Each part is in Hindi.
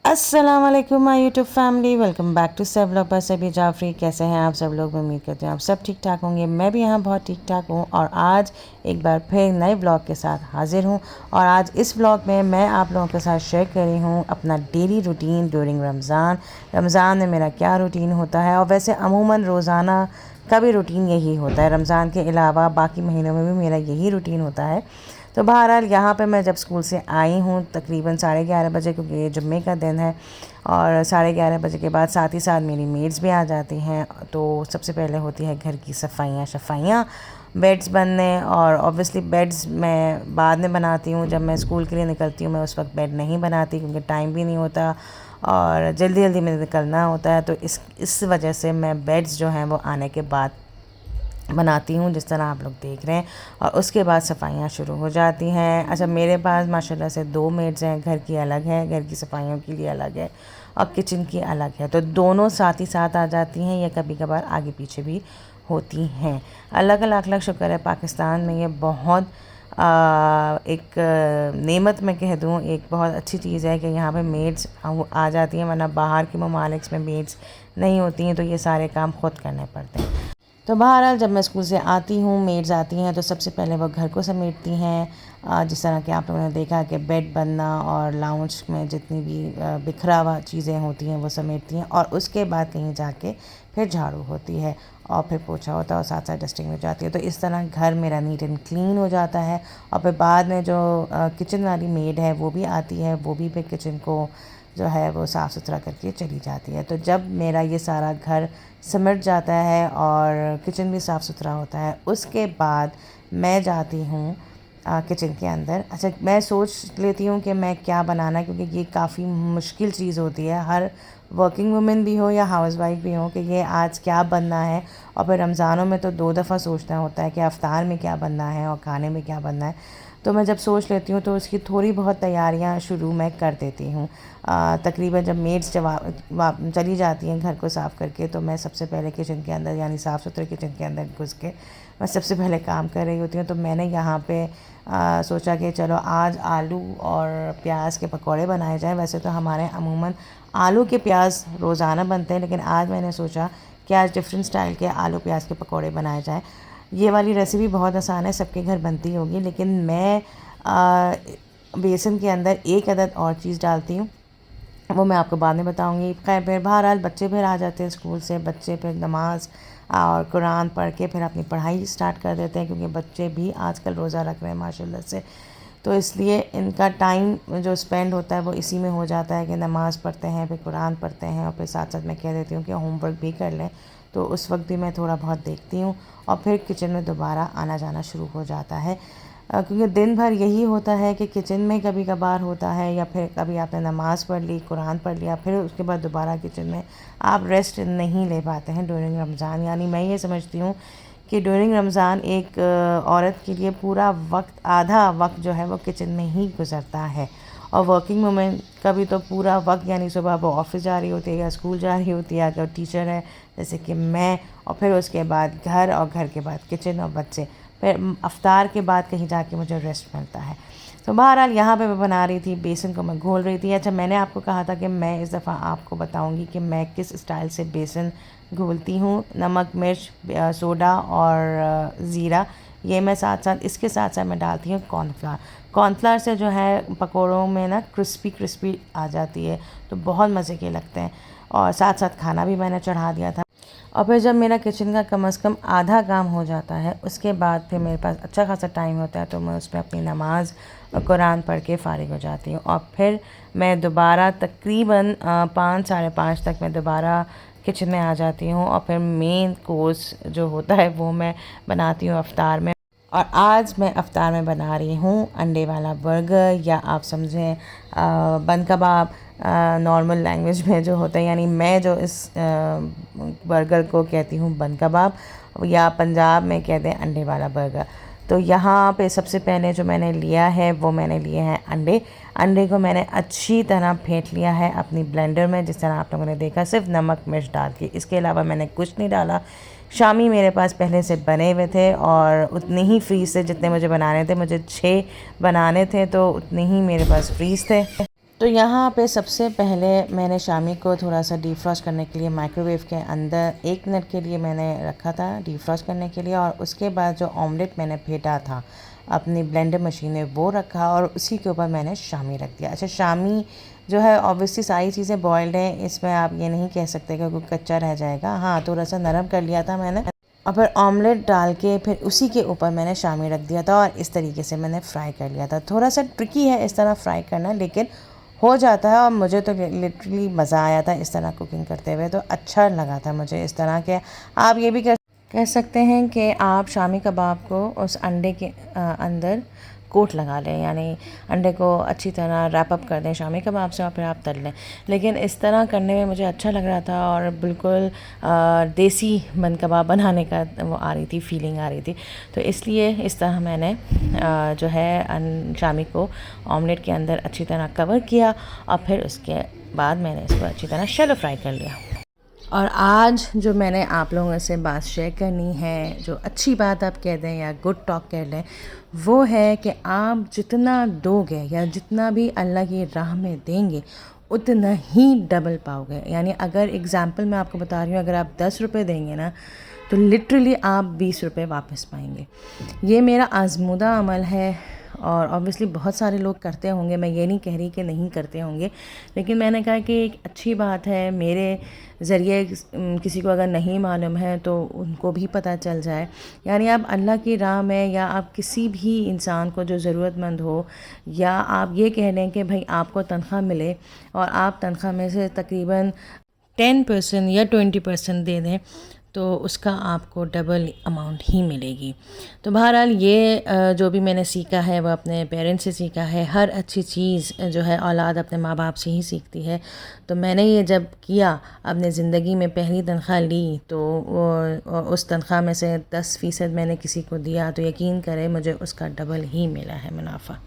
अस्सलाम वालेकुम my YouTube family, welcome back to save vlog by Sabi Jafri. कैसे हैं आप सब लोग? उम्मीद करते हैं आप सब ठीक ठाक होंगे। मैं भी यहाँ बहुत ठीक ठाक हूँ और आज एक बार फिर नए ब्लॉग के साथ हाजिर हूँ। और आज इस ब्लॉग में मैं आप लोगों के साथ शेयर कर रही हूँ अपना डेली रूटीन ड्यूरिंग रमज़ान में मेरा क्या रूटीन होता है। और वैसे अमूमन रोज़ाना का भी रूटीन यही होता है। रमज़ान के अलावा बाकी महीनों में भी मेरा यही रूटीन होता है। तो बहरहाल यहाँ पे मैं जब स्कूल से आई हूँ तकरीबन 11:30 बजे, क्योंकि ये जुम्मे का दिन है। और 11:30 बजे के बाद साथ ही साथ मेरी मेड्स भी आ जाती हैं। तो सबसे पहले होती है घर की सफाइयाँ, बेड्स बनने। और ऑब्वियसली बेड्स मैं बाद में बनाती हूँ। जब मैं स्कूल के लिए निकलती हूँ मैं उस वक्त बेड नहीं बनाती, क्योंकि टाइम भी नहीं होता और जल्दी जल्दी में निकलना होता है। तो इस वजह से मैं बेड्स जो हैं वो आने के बाद बनाती हूँ, जिस तरह आप लोग देख रहे हैं। और उसके बाद सफाइयाँ शुरू हो जाती हैं। अच्छा, मेरे पास माशाल्लाह से 2 मेड्स हैं। घर की अलग है, घर की सफाइयों के लिए अलग है, और किचन की अलग है। तो दोनों साथ ही साथ आ जाती हैं या कभी कभार आगे पीछे भी होती हैं। अलग अलग शुक्र है पाकिस्तान में ये बहुत एक नेमत मैं कह दूँ, एक बहुत अच्छी चीज़ है कि यहाँ पे मेड्स आ जाती हैं, वरना बाहर के ममालिक में मेड्स नहीं होती हैं, तो ये सारे काम खुद करने पड़ते हैं। तो बहरहाल जब मैं स्कूल से आती हूँ, मेड्स आती हैं तो सबसे पहले वो घर को समेटती हैं। जिस तरह कि आप लोगों ने देखा कि बेड बनना और लाउंज में जितनी भी बिखरा हुआ चीज़ें होती हैं वो समेटती हैं। और उसके बाद कहीं जाके फिर झाड़ू होती है और फिर पोछा होता है और साथ साथ डस्टिंग हो जाती है। तो इस तरह घर मेरा नीट एंड क्लीन हो जाता है। और फिर बाद में जो किचन वाली मेड है वो भी आती है, वो भी फिर किचन को जो है वो साफ़ सुथरा करके चली जाती है। तो जब मेरा ये सारा घर सिमट जाता है और किचन भी साफ़ सुथरा होता है, उसके बाद मैं जाती हूँ किचन के अंदर। अच्छा, मैं सोच लेती हूँ कि मैं क्या बनाना है, क्योंकि ये काफ़ी मुश्किल चीज़ होती है हर वर्किंग वुमेन भी हो या हाउसवाइफ भी हो कि ये आज क्या बनना है। और फिर रमज़ानों में तो 2 दफ़ा सोचना होता है कि इफ्तार में क्या बनना है और खाने में क्या बनना है। तो मैं जब सोच लेती हूँ तो उसकी थोड़ी बहुत तैयारियाँ शुरू मैं कर देती हूँ। तकरीबन जब मेड्स चली जाती हैं घर को साफ़ करके, तो मैं सबसे पहले किचन के अंदर यानी साफ़ सुथरे किचन के अंदर घुस के मैं सबसे पहले काम कर रही होती हूँ। तो मैंने यहाँ पे सोचा कि चलो आज आलू और प्याज के पकौड़े बनाए जाएं। वैसे तो हमारे अमूमन आलू के प्याज रोज़ाना बनते हैं, लेकिन आज मैंने सोचा कि आज डिफरेंट स्टाइल के आलू प्याज के पकौड़े बनाए जाएं। ये वाली रेसिपी बहुत आसान है, सबके घर बनती होगी, लेकिन मैं बेसन के अंदर एक अदद और चीज़ डालती हूँ, वो मैं आपको बाद में बताऊँगी। खैर, फिर बहरहाल बच्चे फिर आ जाते हैं स्कूल से। बच्चे फिर नमाज़ और कुरान पढ़ के फिर अपनी पढ़ाई स्टार्ट कर देते हैं, क्योंकि बच्चे भी आजकल रोज़ा रख रहे हैं माशाल्लाह से। तो इसलिए इनका टाइम जो स्पेंड होता है वो इसी में हो जाता है कि नमाज़ पढ़ते हैं, फिर कुरान पढ़ते हैं, और फिर साथ साथ मैं कह देती हूँ कि होमवर्क भी कर लें। तो उस वक्त भी मैं थोड़ा बहुत देखती हूँ और फिर किचन में दोबारा आना जाना शुरू हो जाता है। क्योंकि दिन भर यही होता है कि किचन में कभी कभार होता है, या फिर कभी आपने नमाज़ पढ़ ली, कुरान पढ़ लिया, फिर उसके बाद दोबारा किचन में आप रेस्ट नहीं ले पाते हैं ड्यूरिंग रमज़ान। यानी मैं ये समझती हूँ कि ड्यूरिंग रमज़ान एक औरत के लिए पूरा वक्त, आधा वक्त जो है वो किचन में ही गुजरता है। और वर्किंग वूमेन का भी तो पूरा वक्त, यानी सुबह वो ऑफिस जा रही होती है या स्कूल जा रही होती है, अगर टीचर है जैसे कि मैं, और फिर उसके बाद घर, और घर के बाद किचन और बच्चे, फिर अफ्तार के बाद कहीं जाके मुझे रेस्ट मिलता है। तो बहरहाल यहाँ पे मैं बना रही थी, बेसन को मैं घोल रही थी। अच्छा, मैंने आपको कहा था कि मैं इस दफ़ा आपको बताऊँगी कि मैं किस स्टाइल से बेसन घोलती हूँ। नमक, मिर्च, सोडा और ज़ीरा, ये मैं साथ साथ, इसके साथ साथ मैं डालती हूँ कॉर्नफ्लावर। कॉर्नफ्लावर से जो है पकौड़ों में ना क्रिस्पी आ जाती है, तो बहुत मज़े के लगते हैं। और साथ साथ खाना भी मैंने चढ़ा दिया था। और फिर जब मेरा किचन का कम से कम आधा काम हो जाता है, उसके बाद फिर मेरे पास अच्छा खासा टाइम होता है, तो मैं उसमें अपनी नमाज़ और कुरान पढ़ के फ़ारिग हो जाती हूँ। और फिर मैं दोबारा तकरीबन 5 साढ़े 5 तक मैं दोबारा किचन में आ जाती हूँ। और फिर मेन कोर्स जो होता है वो मैं बनाती हूँ अफ्तार में। और आज मैं अफ्तार में बना रही हूँ अंडे वाला बर्गर, या आप समझें बन कबाब नॉर्मल लैंग्वेज में जो होता है। यानी मैं जो इस बर्गर को कहती हूँ बन कबाब, या पंजाब में कहते हैं अंडे वाला बर्गर। तो यहाँ पे सबसे पहले जो मैंने लिया है वो मैंने लिए हैं अंडे को मैंने अच्छी तरह फेंट लिया है अपनी ब्लेंडर में, जिस तरह आप लोगों ने देखा, सिर्फ नमक मिर्च डाल के। इसके अलावा मैंने कुछ नहीं डाला। शामी मेरे पास पहले से बने हुए थे और उतने ही फ्रीज़ थे जितने मुझे बनाने थे। मुझे 6 बनाने थे, तो उतने ही मेरे पास फ्रीज़ थे। तो यहाँ पे सबसे पहले मैंने शामी को थोड़ा सा डीफ्रॉस्ट करने के लिए माइक्रोवेव के अंदर 1 मिनट के लिए मैंने रखा था डीफ्रॉस्ट करने के लिए, और उसके बाद जो ऑमलेट मैंने फेंटा था अपनी ब्लेंडर मशीन में वो रखा और उसी के ऊपर मैंने शामी रख दिया। अच्छा, शामी जो है ऑब्वियसली सारी चीज़ें बॉयल्ड हैं, इसमें आप ये नहीं कह सकते कि कोई कच्चा रह जाएगा। हाँ, थोड़ा सा नरम कर लिया था मैंने, और फिर ऑमलेट डाल के फिर उसी के ऊपर मैंने शामी रख दिया था और इस तरीके से मैंने फ्राई कर लिया था। थोड़ा सा ट्रिकी है इस तरह फ्राई करना, लेकिन हो जाता है और मुझे तो लिटरली मज़ा आया था इस तरह कुकिंग करते हुए, तो अच्छा लगा था मुझे इस तरह के। आप ये भी कह सकते हैं कि आप शामी कबाब को उस अंडे के अंदर कोट लगा लें, यानी अंडे को अच्छी तरह रैप अप कर दें शामी कबाब से और फिर आप तल लें। लेकिन इस तरह करने में मुझे अच्छा लग रहा था और बिल्कुल देसी बंद कबाब बनाने का वो आ रही थी, फीलिंग आ रही थी, तो इसलिए इस तरह मैंने जो है शामी को ऑमलेट के अंदर अच्छी तरह कवर किया और फिर उसके बाद मैंने इसको अच्छी तरह शैलो फ्राई कर लिया। और आज जो मैंने आप लोगों से बात शेयर करनी है, जो अच्छी बात आप कह दें या गुड टॉक कह लें, वो है कि आप जितना दोगे या जितना भी अल्लाह की राह में देंगे उतना ही डबल पाओगे। यानी अगर एग्ज़ाम्पल मैं आपको बता रही हूँ, अगर आप 10 रुपये देंगे ना तो लिटरली आप 20 रुपये वापस पाएंगे। ये मेरा आजमूदा अमल है और ऑब्वियसली बहुत सारे लोग करते होंगे, मैं ये नहीं कह रही कि नहीं करते होंगे, लेकिन मैंने कहा कि एक अच्छी बात है मेरे ज़रिए किसी को अगर नहीं मालूम है तो उनको भी पता चल जाए। यानी आप अल्लाह की राह में या आप किसी भी इंसान को जो ज़रूरतमंद हो, या आप ये कह लें कि भाई आपको तनख्वाह मिले और आप तनख्वाह में से तकरीबन 10% या 20% दे दें, तो उसका आपको डबल अमाउंट ही मिलेगी। तो बहरहाल ये जो भी मैंने सीखा है वो अपने पेरेंट्स से सीखा है। हर अच्छी चीज़ जो है औलाद अपने माँ बाप से ही सीखती है। तो मैंने ये जब किया, अपने ज़िंदगी में पहली तनख्वाह ली, तो उस तनख्वाह में से 10% मैंने किसी को दिया, तो यकीन करें मुझे उसका डबल ही मिला है मुनाफा।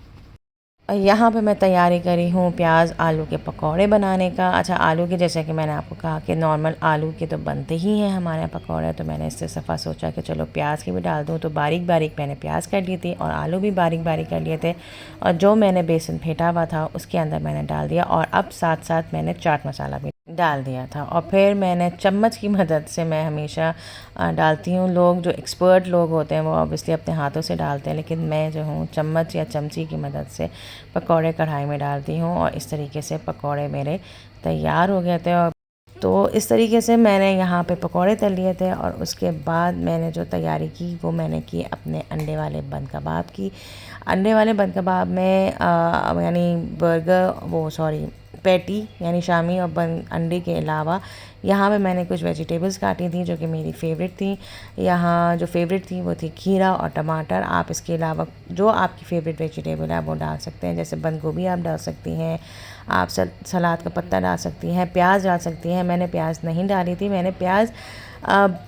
यहाँ पे मैं तैयारी करी हूँ प्याज आलू के पकौड़े बनाने का। अच्छा, आलू के जैसे कि मैंने आपको कहा कि नॉर्मल आलू के तो बनते ही हैं हमारे यहाँ पकौड़े, तो मैंने इससे सफ़ा सोचा कि चलो प्याज की भी डाल दूँ। तो बारीक बारीक मैंने प्याज कर ली थी और आलू भी बारीक बारीक कर लिए थे, और जो मैंने बेसन फेंटा हुआ था उसके अंदर मैंने डाल दिया, और अब साथ साथ मैंने चाट मसाला भी डाल दिया था। और फिर मैंने चम्मच की मदद से, मैं हमेशा डालती हूँ, लोग जो एक्सपर्ट लोग होते हैं वो ऑब्वियसली अपने हाथों से डालते हैं, लेकिन मैं जो हूँ चम्मच या चमची की मदद से पकौड़े कढ़ाई में डालती हूँ, और इस तरीके से पकौड़े मेरे तैयार हो गए थे। और तो इस तरीके से मैंने यहाँ पे पकौड़े तल लिए थे, और उसके बाद मैंने जो तैयारी की वो मैंने की अपने अंडे वाले बंद कबाब की। अंडे वाले बंद कबाब में यानी बर्गर, वो सॉरी पैटी यानी शामी और अंडे के अलावा यहाँ पे मैंने कुछ वेजिटेबल्स काटी थी जो कि मेरी फ़ेवरेट थी। यहाँ जो फ़ेवरेट थी वो थी खीरा और टमाटर। आप इसके अलावा जो आपकी फ़ेवरेट वेजिटेबल है वो डाल सकते हैं, जैसे बंद गोभी आप डाल सकती हैं, आप सलाद का पत्ता डाल सकती हैं, प्याज डाल सकती हैं। मैंने प्याज नहीं डाली थी, मैंने प्याज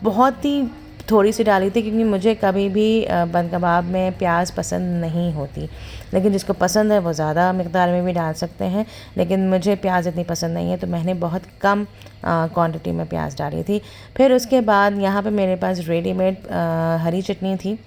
बहुत ही थोड़ी सी डाली थी, क्योंकि मुझे कभी भी बंद कबाब में प्याज पसंद नहीं होती। लेकिन जिसको पसंद है वो ज़्यादा मिकदार में भी डाल सकते हैं, लेकिन मुझे प्याज इतनी पसंद नहीं है, तो मैंने बहुत कम क्वांटिटी में प्याज डाली थी। फिर उसके बाद यहाँ पे मेरे पास रेडीमेड हरी चटनी थी।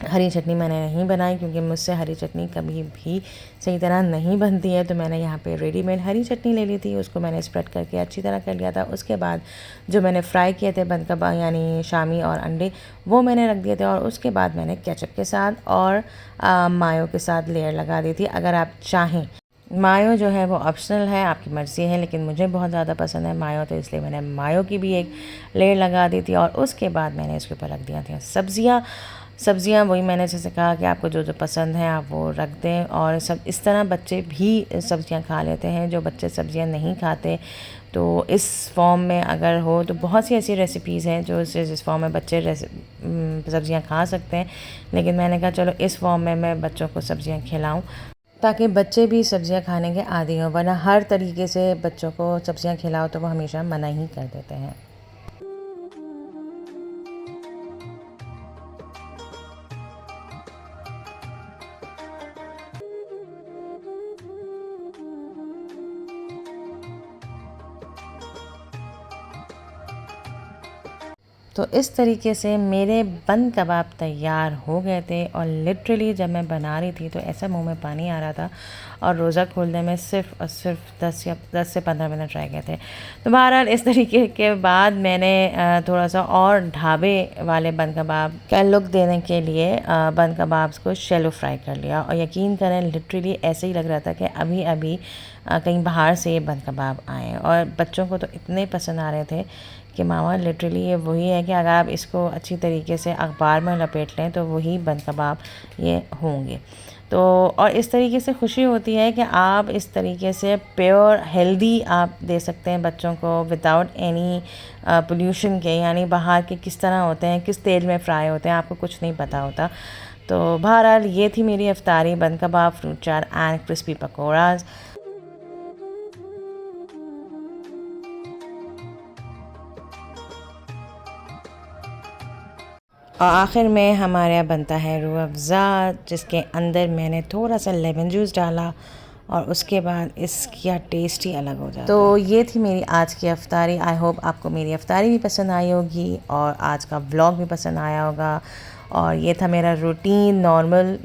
हरी चटनी मैंने नहीं बनाई क्योंकि मुझसे हरी चटनी कभी भी सही तरह नहीं बनती है, तो मैंने यहाँ पे रेडीमेड हरी चटनी ले ली थी, उसको मैंने स्प्रेड करके अच्छी तरह कर लिया था। उसके बाद जो मैंने फ्राई किए थे बंद कबाब यानी शामी और अंडे, वो मैंने रख दिए थे, और उसके बाद मैंने केचप के साथ और मायो के साथ लेयर लगा दी थी। अगर आप चाहें, मायो जो है वो ऑप्शनल है, आपकी मर्ज़ी है, लेकिन मुझे बहुत ज़्यादा पसंद है मायो, तो इसलिए मैंने मायो की भी एक लेयर लगा दी थी। और उसके बाद मैंने इसके ऊपर रख दिया था सब्ज़ियाँ वही मैंने जैसे कहा कि आपको जो जो पसंद है आप वो रख दें। और सब इस तरह बच्चे भी सब्ज़ियाँ खा लेते हैं, जो बच्चे सब्ज़ियाँ नहीं खाते, तो इस फॉर्म में अगर हो तो बहुत सी ऐसी रेसिपीज़ हैं जो इस फॉर्म में बच्चे सब्ज़ियाँ खा सकते हैं। लेकिन मैंने कहा चलो इस फॉर्म में मैं बच्चों को सब्ज़ियाँ खिलाऊँ, ताकि बच्चे भी सब्ज़ियाँ खाने के आदी हों, वरना हर तरीके से बच्चों को सब्ज़ियाँ खिलाओ तो वो हमेशा मना ही कर देते हैं। तो इस तरीके से मेरे बंद कबाब तैयार हो गए थे और लिटरली जब मैं बना रही थी तो ऐसा मुंह में पानी आ रहा था और रोज़ा खोलने में सिर्फ और सिर्फ 10 से 15 मिनट रह गए थे। तो बहरहाल इस तरीके के बाद मैंने थोड़ा सा और ढाबे वाले बंद कबाब का लुक देने के लिए बंद कबाब्स को शैलो फ्राई कर लिया और यकीन करें लिटरली ऐसे ही लग रहा था कि अभी अभी कहीं बाहर से ये बंद कबाब आए और बच्चों को तो इतने पसंद आ रहे थे कि मामा लिटरली ये वही है कि अगर आप इसको अच्छी तरीके से अखबार में लपेट लें तो वही बंद कबाब ये होंगे। तो और इस तरीके से खुशी होती है कि आप इस तरीके से प्योर हेल्दी आप दे सकते हैं बच्चों को विदाउट एनी पोल्यूशन के, यानी बाहर के किस तरह होते हैं, किस तेल में फ्राई होते हैं, आपको कुछ नहीं पता होता। तो बहरहाल ये थी मेरी इफ्तारी, बंद कबाब, fruit chaat and crispy pakoras. और आखिर में हमारे यहाँ बनता है रूह अफ़ज़ा, जिसके अंदर मैंने थोड़ा सा लेमन जूस डाला और उसके बाद इसका टेस्ट ही अलग हो जाता है। तो ये थी मेरी आज की अफ्तारी। आई होप आपको मेरी अफ्तारी भी पसंद आई होगी और आज का व्लॉग भी पसंद आया होगा। और ये था मेरा रूटीन नॉर्मल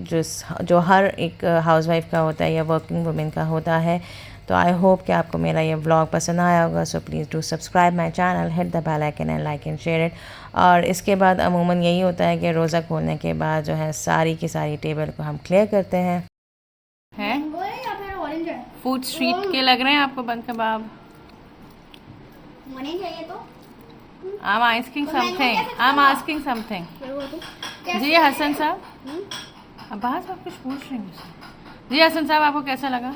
जो हर एक हाउसवाइफ का होता है या वर्किंग वुमेन का होता है। तो आई होप कि आपको मेरा ये व्लॉग पसंद आया होगा। So please do subscribe my channel, hit the bell icon and like and share it. और इसके बाद अमूमन यही होता है कि रोज़ा खोलने के बाद जो है सारी की सारी टेबल को हम क्लियर करते हैं। फूड स्ट्रीट के लग रहे हैं आपको बंद कबाब? चाहिए तो I'm asking something. I'm asking something. जी हसन साहब, अब बाहर से आप कुछ पूछ रहे हैं। जी हसन साहब, आपको कैसा लगा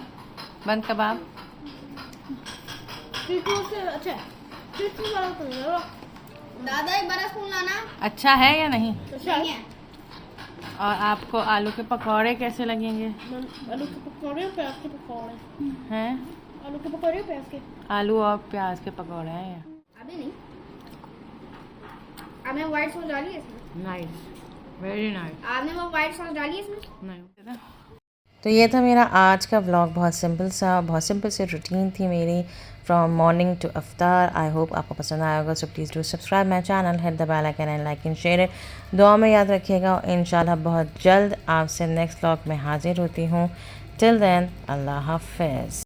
बंद कबाब? अच्छा दादा एक बार स्पून लाना। अच्छा है या नहीं? नहीं है। और आपको आलू के पकौड़े कैसे लगेंगे? आलू के पकौड़े और प्याज के पकौड़े हैं? आलू के पकौड़े और प्याज के। आलू और प्याज के पकौड़े हैं। अभी नहीं, आपने व्हाइट सॉस डाली है इसमें? Nice, very nice. आपने वो व्हाइट सॉस डाली है इसमें? नहीं। तो ये था मेरा आज का व्लॉग, बहुत सिंपल सी रूटीन थी मेरी फ्रॉम मॉर्निंग टू अफ्तार। आई होप आपको पसंद आया होगा। So please do subscribe my channel, hit the bell icon and like and share it. दुआ में याद रखिएगा और इंशाल्लाह बहुत जल्द आपसे नेक्स्ट व्लॉग में हाजिर होती हूँ। टिल देन अल्लाह हाफ़िज़।